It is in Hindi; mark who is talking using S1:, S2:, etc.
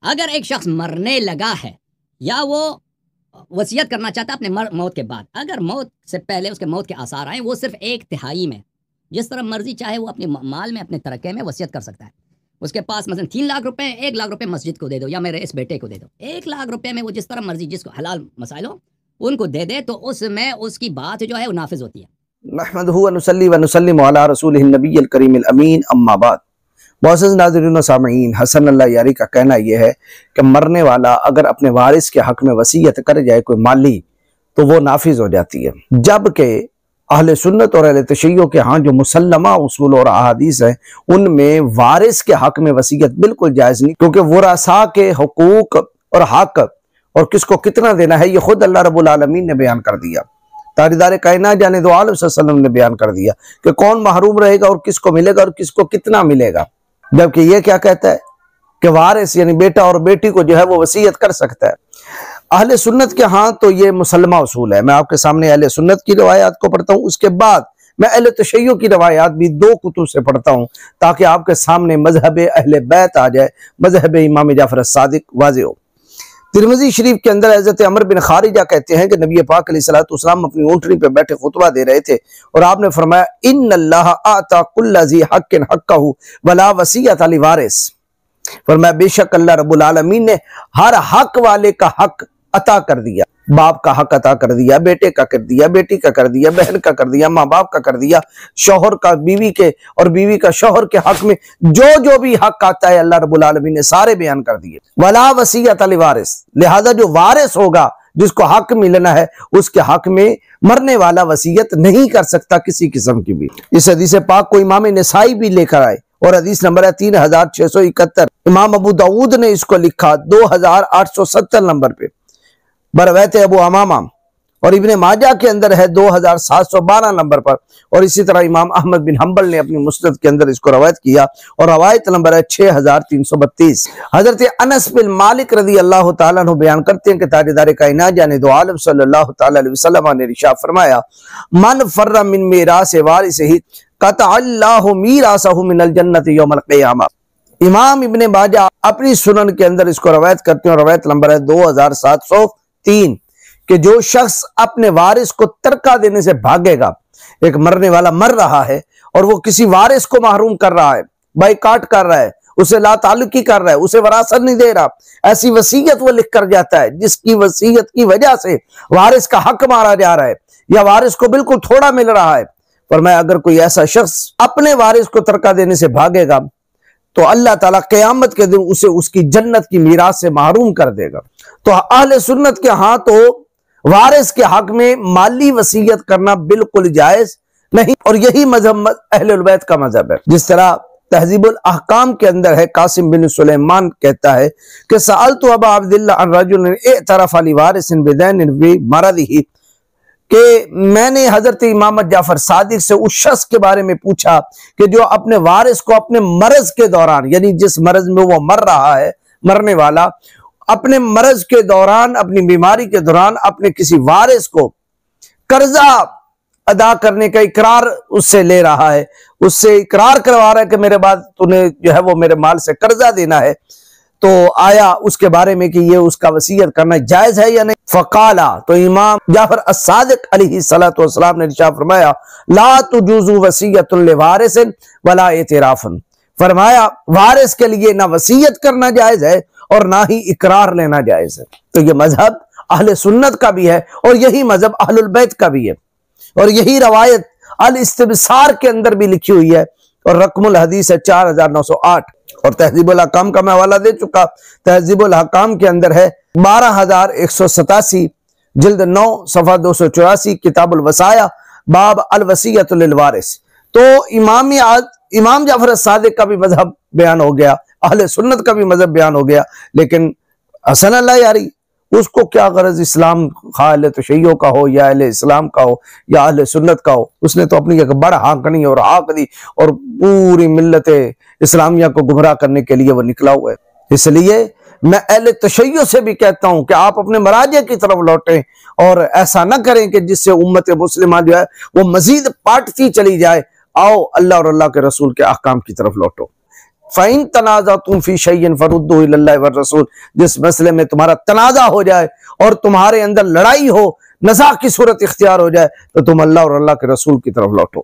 S1: अगर एक शख्स मरने लगा है या वो वसीयत करना चाहता है अपने मौत के बाद, अगर मौत से पहले उसके मौत के आसार आए, वो सिर्फ 1/3 में जिस तरह मर्जी चाहे वो अपने माल में, अपने तरक्के में वसीयत कर सकता है। उसके पास मसलन 3 लाख रुपए, 1 लाख रुपए मस्जिद को दे दो या मेरे इस बेटे को दे दो। 1 लाख रुपए में वो जिस तरह मर्जी, जिसको हलाल मसाइल हो उनको दे दे, तो उसमें उसकी बात जो है वो नाफिज होती है।
S2: नहमदुहु व नुसल्ली व नुसल्लिमु अला रसूलिहिन नबिय्यिल करीमिल अमीन, अम्मा बाद। मुअज़्ज़ज़ नाज़रीन व सामईन, हसन अल्लाह यारी का कहना यह है कि मरने वाला अगर अपने वारिस के हक में वसीयत कर जाए कोई माली, तो वो नाफिज हो जाती है। जबकि अहले सुन्नत और अहले तशय्युह के यहाँ जो मुसल्लमा उसूल और अहादीस है, उनमें वारिस के हक में वसीयत बिल्कुल जायज़ नहीं, क्योंकि वरासा के हुकूक और हक और किसको कितना देना है ये खुद अल्लाह रब्बुल आलमीन ने बयान कर दिया। तारीदार कायनात जाने दो आलम सल्लल्लाहु ने बयान कर दिया कि कौन महरूम रहेगा और किसको मिलेगा और किसको कितना मिलेगा। जबकि ये क्या कहता है कि वारिस यानी बेटा और बेटी को जो है वो वसीयत कर सकता है। अहले सुन्नत के हाँ तो ये मुसल्लमा उसूल है। मैं आपके सामने अहले सुन्नत की रवायात को पढ़ता हूँ, उसके बाद मैं अहले तशय्युह की रवायात भी 2 कुतुब से पढ़ता हूँ, ताकि आपके सामने मजहब अहले बैत आ जाए, मजहब इमाम जाफर सादिक वाज़ेह हो। तिरमिज़ी शरीफ के अंदर हज़रत अमर बिन खारिजा कहते हैं कि नबी पाक अलैहिस्सलाम अपनी ऊँटनी पे बैठे खुतबा दे रहे थे और आपने फरमाया, इन्नल्लाह आता कुल्ला ज़ी हक़्क़िन हक़्क़हु वला वसीयत अली वारिस। फरमाया बेशक अल्लाह रब्बुल आलमीन ने हर हक वाले का हक अता कर दिया। बाप का हक अता कर दिया, बेटे का कर दिया, बेटी का कर दिया, बहन का कर दिया, माँ बाप का कर दिया, शौहर का बीवी के और बीवी का शौहर के हक में जो जो भी हक आता है अल्लाह रब्बुल आलमीन ने सारे बयान कर दिए। वला वसीयत अली वारिस, लिहाजा जो वारिस होगा जिसको हक मिलना है उसके हक में मरने वाला वसीयत नहीं कर सकता किसी किस्म की भी। इस हदीस पाक को इमाम नसाई भी लेकर आए और हदीस नंबर है 3671। इमाम अबू दाऊद ने इसको लिखा 2870 नंबर पे बरवैत अबू अमामा, और इब्ने माजा के अंदर है 2712 नंबर पर, और इसी तरह इमाम अहमद बिन हम्बल ने अपनी मुस्नद के अंदर इसको रवायत किया और रवायत नंबर है 6332। हजरत अनस बिन मालिक रज़ी अल्लाह तआला अन्हु बयान करते हैं कि ताजदार कायनात जाने दो आलम सल्लल्लाहु तआला अलैहि वसल्लम ने इरशाद फरमाया, मन फर्रा मिन मीरास वारिसिही क़तअल्लाहु मीरासहु मिनल जन्नति यौमल क़ियामा। इमाम इब्ने माजा अपनी सुनन के अंदर इसको रवायत करते हैं, रवायत नंबर है 2703 कि जो शख्स अपने वारिस को तरका देने से भागेगा, एक मरने वाला मर रहा है और वो किसी वारिस को महरूम कर रहा है, बाइकाट कर रहा है, उसे ला ताल्लुकी कर रहा है, उसे वरासत नहीं दे रहा, ऐसी वसीयत वो लिख कर जाता है जिसकी वसीयत की वजह से वारिस का हक मारा जा रहा है या वारिस को बिल्कुल थोड़ा मिल रहा है। पर मैं अगर कोई ऐसा शख्स अपने वारिस को तरका देने से भागेगा तो अल्लाह ताला क़यामत के दिन उसे उसकी जन्नत की मीरास से महरूम कर देगा। तो अहले सुन्नत के हाथ तो वारिस के हक में माली वसीयत करना बिल्कुल जायज नहीं, और यही मजहब अहले बैत का मजहब है। जिस तरह तहजीबुल अहकाम के अंदर है, कासिम बिन सुलेमान कहता है कि सअलतु अबा अब्दिल्लाह अन रजुलिन इअतरफ अली वारिसिन बिदैन वी मरदिही, कि मैंने हजरत इमाम जाफर सादिक से उस शख्स के बारे में पूछा कि जो अपने वारिस को अपने मर्ज के दौरान, यानी जिस मर्ज में वो मर रहा है, मरने वाला अपने मर्ज के दौरान, अपनी बीमारी के दौरान अपने किसी वारिस को कर्जा अदा करने का इकरार उससे ले रहा है, उससे इकरार करवा रहा है कि मेरे बाद तूने जो है वो मेरे माल से कर्जा देना है, तो आया उसके बारे में कि ये उसका वसीयत करना जायज है या नहीं। फकाला, तो इमाम जाफर अस्सादिक अलैहिस्सलातु वस्सलाम ने इरशाद फरमाया, ला तुजूजु वसीयतुल लिवारिसिन वला इतिराफन। फरमाया वारिस के लिए ना वसीयत करना जायज है और ना ही इकरार लेना जायज है। तो ये मजहब अहले सुन्नत का भी है और यही मजहब अहलुल बैत का भी है, और यही रवायत अल इस्तिबसार के अंदर भी लिखी हुई है और रकमुल हदीस है 4908, और तहजीबुल हकाम का मैं हवाला दे चुका। तहजीबुल हकाम के अंदर है 12187, जिल्द 9 सफ़ा 284, किताबुल वसाया, बाब अल वसीयतुल लिल वारिस। तो इमाम जाफर सादिक का भी मजहब बयान हो गया, अहले सुन्नत का भी मजहब बयान हो गया, लेकिन हसन अल्लाह यारी उसको क्या गरज इस्लाम अहले तशय्युह का हो या अहले इस्लाम का हो या अहले सुन्नत का हो, उसने तो अपनी एक बड़ा हाकनी और हाक दी और पूरी मिल्लत इस्लामिया को गुमराह करने के लिए वो निकला हुआ है। इसलिए मैं अहले तशय्युह से भी कहता हूं कि आप अपने मराजे की तरफ लौटें और ऐसा न करें कि जिससे उम्मत मुस्लिमा जो है वो मजीद पाटती चली जाए। आओ अल्लाह और अल्लाह के रसूल के अहकाम की तरफ लौटो। फ़इन तनाज़ा तुम फी शैइन फरुद्दूहु इलल्लाहि वर रसूल, जिस मसले में तुम्हारा तनाज़ा हो जाए और तुम्हारे अंदर लड़ाई हो, नज़ा की सूरत इख्तियार हो जाए, तो तुम अल्लाह और अल्लाह के रसूल की तरफ लौटो।